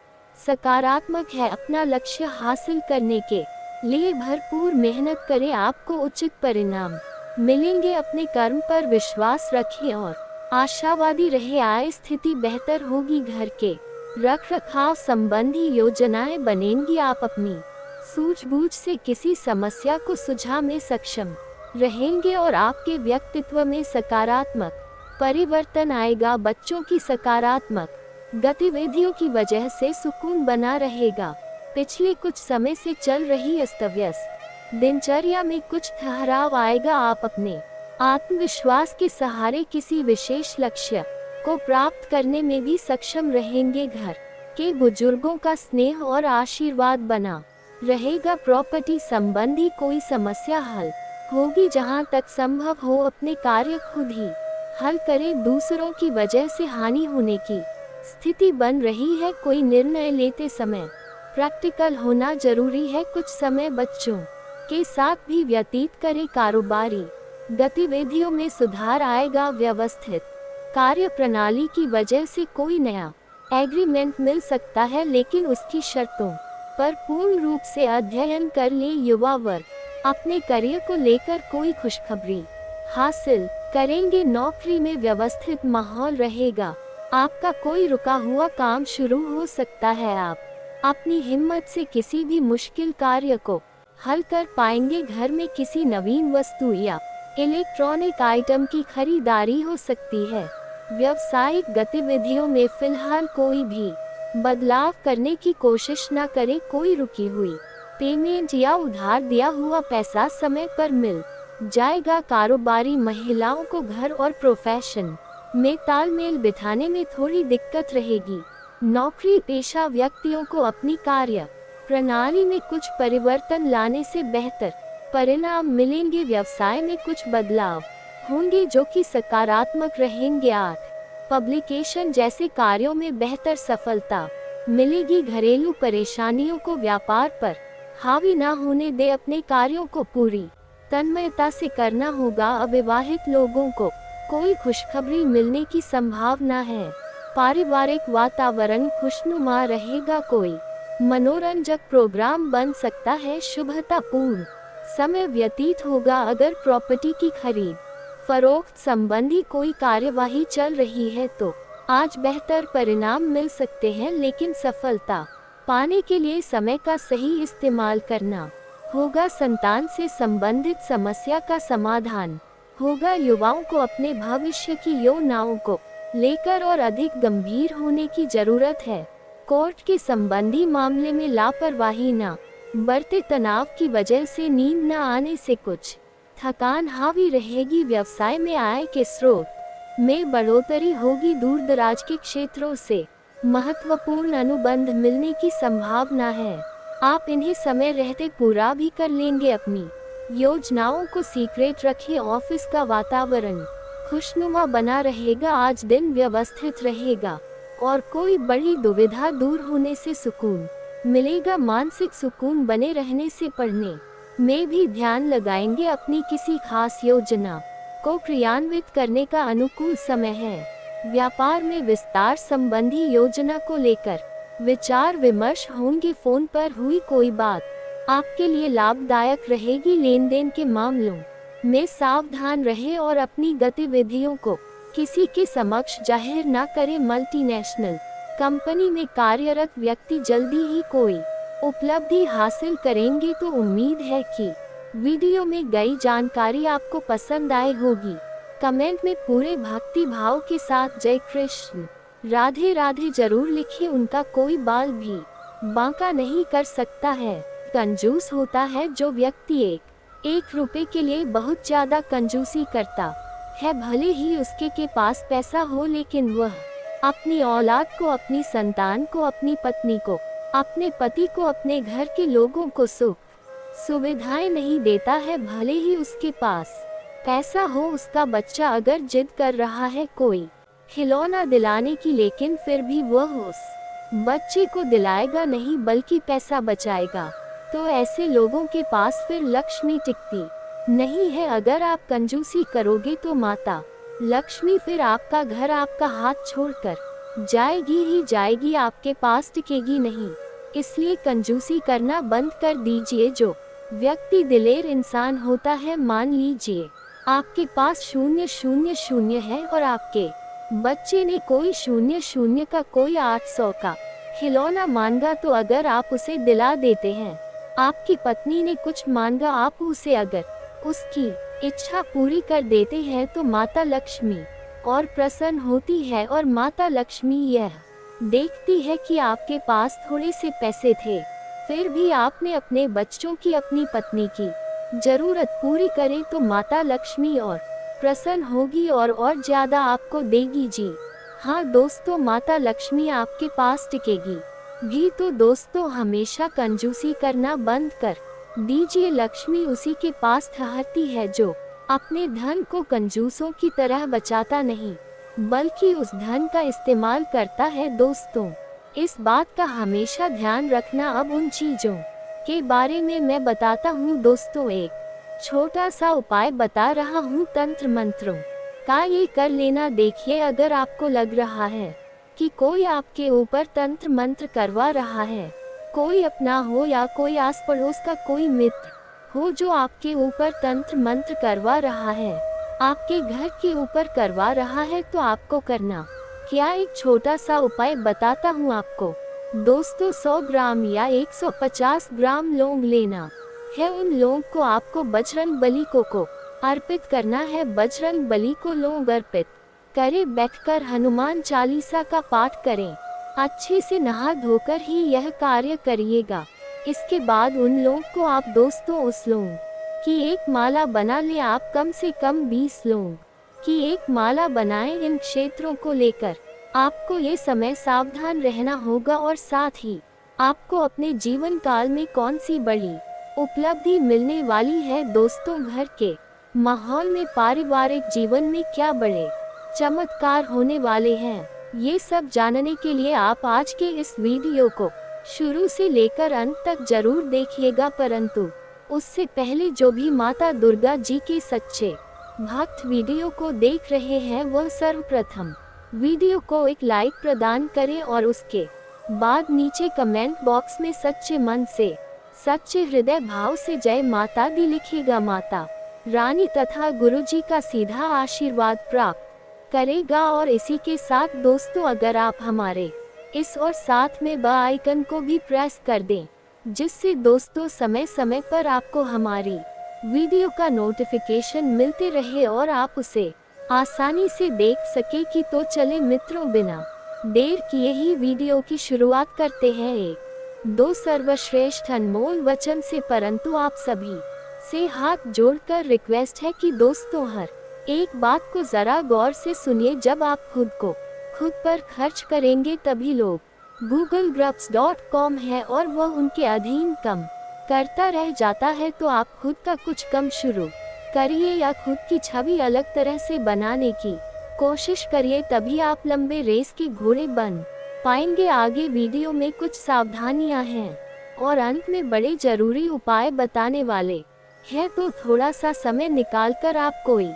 सकारात्मक है। अपना लक्ष्य हासिल करने के लिए भरपूर मेहनत करें, आपको उचित परिणाम मिलेंगे। अपने कर्म पर विश्वास रखें और आशावादी रहे। आय स्थिति बेहतर होगी। घर के रखरखाव संबंधी योजनाएं बनेंगी। आप अपनी सूझबूझ से किसी समस्या को सुलझा में सक्षम रहेंगे और आपके व्यक्तित्व में सकारात्मक परिवर्तन आएगा। बच्चों की सकारात्मक गतिविधियों की वजह से सुकून बना रहेगा। पिछले कुछ समय से चल रही अस्त-व्यस्त दिनचर्या में कुछ ठहराव आएगा। आप अपने आत्मविश्वास के सहारे किसी विशेष लक्ष्य को प्राप्त करने में भी सक्षम रहेंगे। घर के बुजुर्गों का स्नेह और आशीर्वाद बना रहेगा। प्रॉपर्टी संबंधी कोई समस्या हल होगी। जहां तक संभव हो अपने कार्य खुद ही हल करें। दूसरों की वजह से हानि होने की स्थिति बन रही है। कोई निर्णय लेते समय प्रैक्टिकल होना जरूरी है। कुछ समय बच्चों के साथ भी व्यतीत करें। कारोबारी गतिविधियों में सुधार आएगा। व्यवस्थित कार्य प्रणाली की वजह से कोई नया एग्रीमेंट मिल सकता है, लेकिन उसकी शर्तों पर पूर्ण रूप से अध्ययन कर ले। युवा वर्ग अपने करियर को लेकर कोई खुशखबरी हासिल करेंगे। नौकरी में व्यवस्थित माहौल रहेगा। आपका कोई रुका हुआ काम शुरू हो सकता है। आप अपनी हिम्मत से किसी भी मुश्किल कार्य को हल कर पाएंगे। घर में किसी नवीन वस्तु या इलेक्ट्रॉनिक आइटम की खरीदारी हो सकती है। व्यावसायिक गतिविधियों में फिलहाल कोई भी बदलाव करने की कोशिश न करें। कोई रुकी हुई पेमेंट या उधार दिया हुआ पैसा समय पर मिल जाएगा। कारोबारी महिलाओं को घर और प्रोफेशन में तालमेल बिठाने में थोड़ी दिक्कत रहेगी। नौकरी पेशा व्यक्तियों को अपनी कार्य प्रणाली में कुछ परिवर्तन लाने से बेहतर परिणाम मिलेंगे। व्यवसाय में कुछ बदलाव होंगे जो कि सकारात्मक रहेंगे। आर्ट पब्लिकेशन जैसे कार्यों में बेहतर सफलता मिलेगी। घरेलू परेशानियों को व्यापार पर हावी न होने दे। अपने कार्यों को पूरी तन्मयता से करना होगा। अविवाहित लोगों को कोई खुशखबरी मिलने की संभावना है। पारिवारिक वातावरण खुशनुमा रहेगा। कोई मनोरंजक प्रोग्राम बन सकता है। शुभतापूर्ण समय व्यतीत होगा। अगर प्रॉपर्टी की खरीद फरोख्त संबंधी कोई कार्यवाही चल रही है तो आज बेहतर परिणाम मिल सकते हैं, लेकिन सफलता पाने के लिए समय का सही इस्तेमाल करना होगा। संतान से संबंधित समस्या का समाधान होगा। युवाओं को अपने भविष्य की योजनाओं को लेकर और अधिक गंभीर होने की जरूरत है। कोर्ट के संबंधी मामले में लापरवाही न बढ़ते तनाव की वजह से नींद न आने से कुछ थकान हावी रहेगी। व्यवसाय में आय के स्रोत में बढ़ोतरी होगी। दूर दराज के क्षेत्रों से महत्वपूर्ण अनुबंध मिलने की संभावना है। आप इन्हें समय रहते पूरा भी कर लेंगे। अपनी योजनाओं को सीक्रेट रखें। ऑफिस का वातावरण खुशनुमा बना रहेगा। आज दिन व्यवस्थित रहेगा और कोई बड़ी दुविधा दूर होने से सुकून मिलेगा। मानसिक सुकून बने रहने से पढ़ने में भी ध्यान लगाएंगे। अपनी किसी खास योजना को क्रियान्वित करने का अनुकूल समय है। व्यापार में विस्तार संबंधी योजना को लेकर विचार विमर्श होंगे। फोन पर हुई कोई बात आपके लिए लाभदायक रहेगी। लेन देन के मामलों में सावधान रहें और अपनी गतिविधियों को किसी के समक्ष जाहिर न करें। मल्टीनेशनल कंपनी में कार्यरत व्यक्ति जल्दी ही कोई उपलब्धि हासिल करेंगे, तो उम्मीद है कि वीडियो में गई जानकारी आपको पसंद आई होगी। कमेंट में पूरे भक्ति भाव के साथ जय कृष्ण राधे राधे जरूर लिखें। उनका कोई बाल भी बांका नहीं कर सकता है। कंजूस होता है जो व्यक्ति एक रुपए के लिए बहुत ज्यादा कंजूसी करता है। भले ही उसके के पास पैसा हो, लेकिन वह अपनी औलाद को, अपनी संतान को, अपनी पत्नी को, अपने पति को, अपने घर के लोगों को सुख सुविधाएं नहीं देता है। भले ही उसके पास पैसा हो, उसका बच्चा अगर जिद कर रहा है कोई खिलौना दिलाने की, लेकिन फिर भी वह उस बच्चे को दिलाएगा नहीं बल्कि पैसा बचाएगा, तो ऐसे लोगों के पास फिर लक्ष्मी टिकती नहीं है। अगर आप कंजूसी करोगे तो माता लक्ष्मी फिर आपका घर, आपका हाथ छोड़कर जाएगी ही जाएगी, आपके पास टिकेगी नहीं। इसलिए कंजूसी करना बंद कर दीजिए। जो व्यक्ति दिलेर इंसान होता है, मान लीजिए आपके पास 000 है और आपके बच्चे ने कोई 00 का, कोई 800 का खिलौना मांगा, तो अगर आप उसे दिला देते हैं, आपकी पत्नी ने कुछ मांगा, आप उसे अगर उसकी इच्छा पूरी कर देते हैं, तो माता लक्ष्मी और प्रसन्न होती है। और माता लक्ष्मी यह देखती है कि आपके पास थोड़े से पैसे थे, फिर भी आपने अपने बच्चों की, अपनी पत्नी की जरूरत पूरी करे, तो माता लक्ष्मी और प्रसन्न होगी और ज्यादा आपको देगी जी। हाँ दोस्तों, माता लक्ष्मी आपके पास टिकेगी भी। तो दोस्तों, हमेशा कंजूसी करना बंद कर दीजिए। लक्ष्मी उसी के पास ठहरती है जो अपने धन को कंजूसों की तरह बचाता नहीं, बल्कि उस धन का इस्तेमाल करता है। दोस्तों, इस बात का हमेशा ध्यान रखना। अब उन चीजों के बारे में मैं बताता हूँ दोस्तों। एक छोटा सा उपाय बता रहा हूँ, तंत्र मंत्रों का ये कर लेना। देखिए, अगर आपको लग रहा है कि कोई आपके ऊपर तंत्र मंत्र करवा रहा है, कोई अपना हो या कोई आस पड़ोस का कोई मित्र हो जो आपके ऊपर तंत्र मंत्र करवा रहा है, आपके घर के ऊपर करवा रहा है, तो आपको करना क्या, एक छोटा सा उपाय बताता हूँ आपको। दोस्तों, 100 ग्राम या 150 ग्राम लौंग लेना है। उन लौंग को आपको बजरंग बली को अर्पित करना है। बजरंग बली को लौंग अर्पित करें, बैठकर हनुमान चालीसा का पाठ करें। अच्छे से नहा धोकर ही यह कार्य करिएगा। इसके बाद उन लौंग को आप दोस्तों उस लौंग की एक माला बना लें। आप कम से कम 20 लौंग की एक माला बनाएं। इन क्षेत्रों को लेकर आपको ये समय सावधान रहना होगा और साथ ही आपको अपने जीवन काल में कौन सी बड़ी उपलब्धि मिलने वाली है। दोस्तों, घर के माहौल में, पारिवारिक जीवन में क्या बड़े चमत्कार होने वाले हैं, ये सब जानने के लिए आप आज के इस वीडियो को शुरू से लेकर अंत तक जरूर देखिएगा। परंतु उससे पहले जो भी माता दुर्गा जी के सच्चे भक्त वीडियो को देख रहे हैं, वह सर्वप्रथम वीडियो को एक लाइक प्रदान करें और उसके बाद नीचे कमेंट बॉक्स में सच्चे मन से, सच्चे हृदय भाव से जय माता दी लिखिएगा। माता रानी तथा गुरुजी का सीधा आशीर्वाद प्राप्त करेगा। और इसी के साथ दोस्तों, अगर आप हमारे इस और साथ में बेल आइकन को भी प्रेस कर दें, जिससे दोस्तों समय समय पर आपको हमारी वीडियो का नोटिफिकेशन मिलते रहे और आप उसे आसानी से देख सके। कि तो चले मित्रों, बिना देर किए ही वीडियो की शुरुआत करते हैं एक दो सर्वश्रेष्ठ अनमोल वचन से। परंतु आप सभी से हाथ जोड़कर रिक्वेस्ट है कि दोस्तों हर एक बात को जरा गौर से सुनिए। जब आप खुद पर खर्च करेंगे तभी लोग googlegrubs.com है और वह उनके अधीन कम करता रह जाता है, तो आप खुद का कुछ कम शुरू करिए या खुद की छवि अलग तरह से बनाने की कोशिश करिए, तभी आप लंबे रेस के घोड़े बन पाएंगे। आगे वीडियो में कुछ सावधानियां हैं और अंत में बड़े जरूरी उपाय बताने वाले हैं, तो थोड़ा सा समय निकालकर आप कोई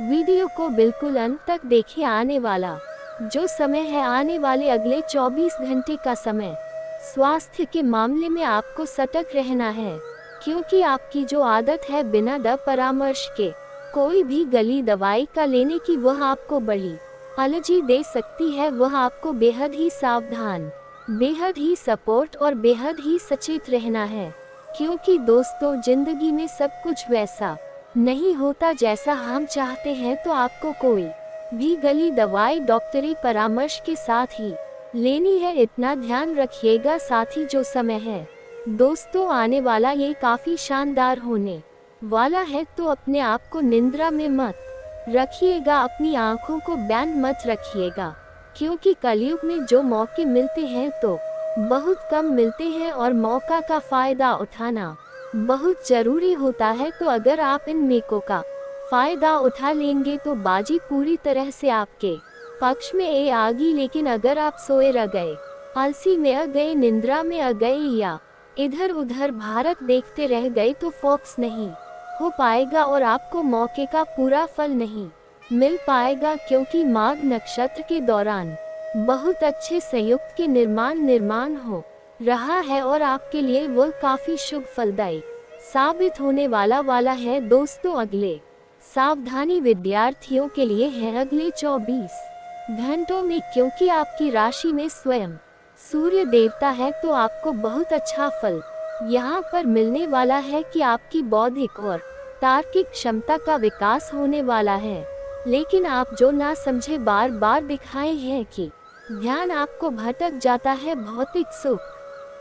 वीडियो को बिल्कुल अंत तक देखिए। आने वाला जो समय है, आने वाले अगले 24 घंटे का समय स्वास्थ्य के मामले में आपको सतर्क रहना है, क्योंकि आपकी जो आदत है बिना परामर्श के कोई भी गली दवाई का लेने की, वह आपको बड़ी एलर्जी दे सकती है। वह आपको बेहद ही सावधान, बेहद ही सपोर्ट और बेहद ही सचेत रहना है, क्योंकि दोस्तों जिंदगी में सब कुछ वैसा नहीं होता जैसा हम चाहते हैं, तो आपको कोई भी गली दवाई डॉक्टरी परामर्श के साथ ही लेनी है, इतना ध्यान रखिएगा। साथ ही जो समय है दोस्तों आने वाला ये काफी शानदार होने वाला है, तो अपने आप को निंद्रा में मत रखिएगा, अपनी आंखों को बैंड मत रखिएगा, क्योंकि कलयुग में जो मौके मिलते हैं तो बहुत कम मिलते हैं और मौका का फायदा उठाना बहुत जरूरी होता है। तो अगर आप इन मौकों का फायदा उठा लेंगे तो बाजी पूरी तरह से आपके पक्ष में आगी। लेकिन अगर आप सोए रह गए, आलसी में आ गए, निंद्रा में आ गए या इधर उधर भारत देखते रह गए, तो फोकस नहीं हो पाएगा और आपको मौके का पूरा फल नहीं मिल पाएगा, क्योंकि माघ नक्षत्र के दौरान बहुत अच्छे संयुक्त के निर्माण हो रहा है और आपके लिए वह काफी शुभ फलदायी साबित होने वाला है। दोस्तों अगले सावधानी विद्यार्थियों के लिए है अगले 24 घंटों में, क्योंकि आपकी राशि में स्वयं सूर्य देवता है, तो आपको बहुत अच्छा फल यहाँ पर मिलने वाला है कि आपकी बौद्धिक और तार्किक क्षमता का विकास होने वाला है। लेकिन आप जो ना समझे बार बार दिखाए हैं कि ध्यान आपको भटक जाता है भौतिक सुख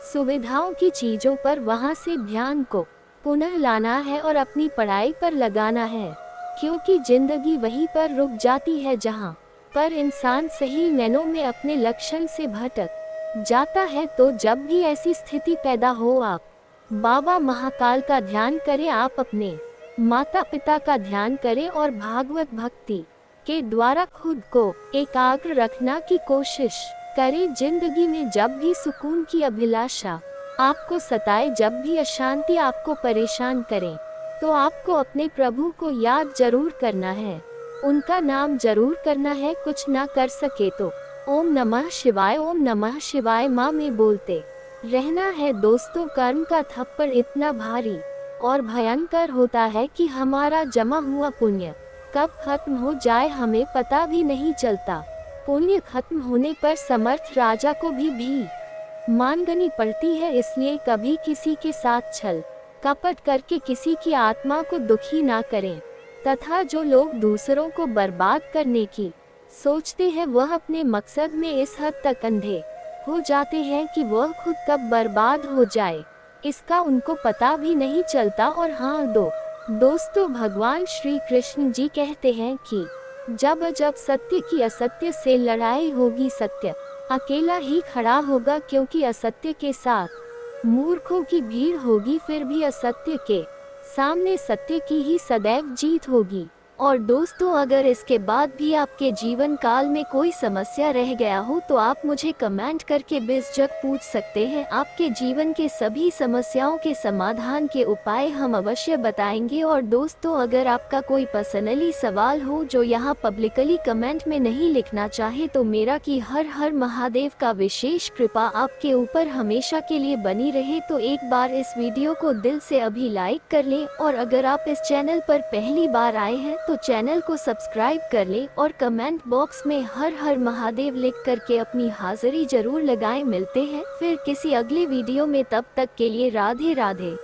सुविधाओं की चीजों पर, वहां से ध्यान को पुनः लाना है और अपनी पढ़ाई पर लगाना है, क्योंकि जिंदगी वहीं पर रुक जाती है जहां पर इंसान सही मायनों में अपने लक्ष्य से भटक जाता है। तो जब भी ऐसी स्थिति पैदा हो, आप बाबा महाकाल का ध्यान करें, आप अपने माता पिता का ध्यान करें और भागवत भक्ति के द्वारा खुद को एकाग्र रखना की कोशिश करें। जिंदगी में जब भी सुकून की अभिलाषा आपको सताए, जब भी अशांति आपको परेशान करे, तो आपको अपने प्रभु को याद जरूर करना है, उनका नाम जरूर करना है। कुछ ना कर सके तो ओम नमः शिवाय माँ में बोलते रहना है। दोस्तों कर्म का थप्पड़ इतना भारी और भयंकर होता है कि हमारा जमा हुआ पुण्य कब खत्म हो जाए हमें पता भी नहीं चलता। पुण्य खत्म होने पर समर्थ राजा को भी भीख मांगनी पड़ती है, इसलिए कभी किसी के साथ छल कपट करके किसी की आत्मा को दुखी ना करें, तथा जो लोग दूसरों को बर्बाद करने की सोचते हैं वह अपने मकसद में इस हद तक अंधे हो जाते हैं कि वह खुद कब बर्बाद हो जाए इसका उनको पता भी नहीं चलता। और हाँ दोस्तों भगवान श्री कृष्ण जी कहते हैं कि जब सत्य की असत्य से लड़ाई होगी, सत्य अकेला ही खड़ा होगा, क्योंकि असत्य के साथ मूर्खों की भीड़ होगी, फिर भी असत्य के सामने सत्य की ही सदैव जीत होगी। और दोस्तों अगर इसके बाद भी आपके जीवन काल में कोई समस्या रह गया हो तो आप मुझे कमेंट करके बेझिझक पूछ सकते हैं। आपके जीवन के सभी समस्याओं के समाधान के उपाय हम अवश्य बताएंगे। और दोस्तों अगर आपका कोई पर्सनली सवाल हो जो यहाँ पब्लिकली कमेंट में नहीं लिखना चाहे तो मेरा कि हर हर महादेव का विशेष कृपा आपके ऊपर हमेशा के लिए बनी रहे। तो एक बार इस वीडियो को दिल से अभी लाइक कर लें और अगर आप इस चैनल पर पहली बार आए हैं तो चैनल को सब्सक्राइब कर ले और कमेंट बॉक्स में हर हर महादेव लिख करके अपनी हाजिरी जरूर लगाएं। मिलते हैं फिर किसी अगले वीडियो में, तब तक के लिए राधे राधे।